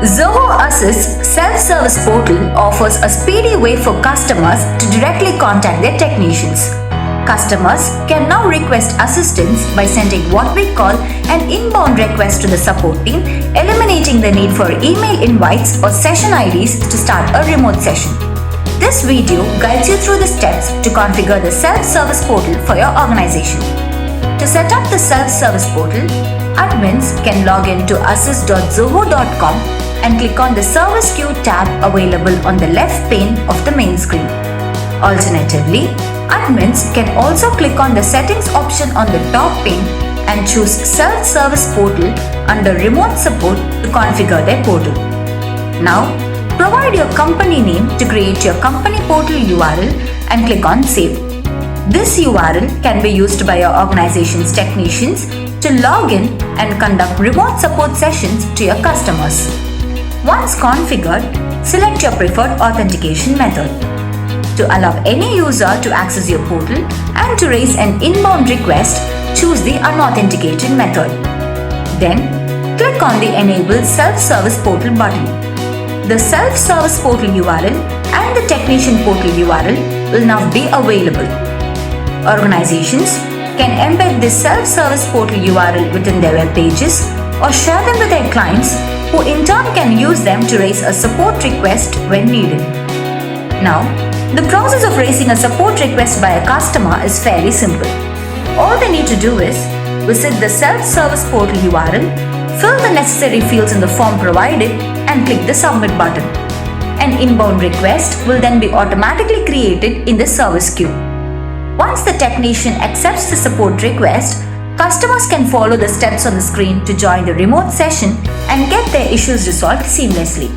Zoho Assist Self-Service Portal offers a speedy way for customers to directly contact their technicians. Customers can now request assistance by sending what we call an inbound request to the support team, eliminating the need for email invites or session IDs to start a remote session. This video guides you through the steps to configure the self-service portal for your organization. To set up the self-service portal, admins can log in to assist.zoho.com and click on the Service Queue tab available on the left pane of the main screen. Alternatively, admins can also click on the Settings option on the top pane and choose Self-Service Portal under Remote Support to configure their portal. Now, provide your company name to create your company portal URL and click on Save. This URL can be used by your organization's technicians to log in and conduct remote support sessions to your customers. Once configured, select your preferred authentication method. To allow any user to access your portal and to raise an inbound request, choose the unauthenticated method. Then, click on the Enable Self-Service Portal button. The Self-Service Portal URL and the Technician Portal URL will now be available. Organizations can embed this self-service portal URL within their web pages or share them with their clients, who in turn can use them to raise a support request when needed. Now, the process of raising a support request by a customer is fairly simple. All they need to do is visit the self-service portal URL, fill the necessary fields in the form provided, and click the Submit button. An inbound request will then be automatically created in the service queue. Once the technician accepts the support request, customers can follow the steps on the screen to join the remote session and get their issues resolved seamlessly.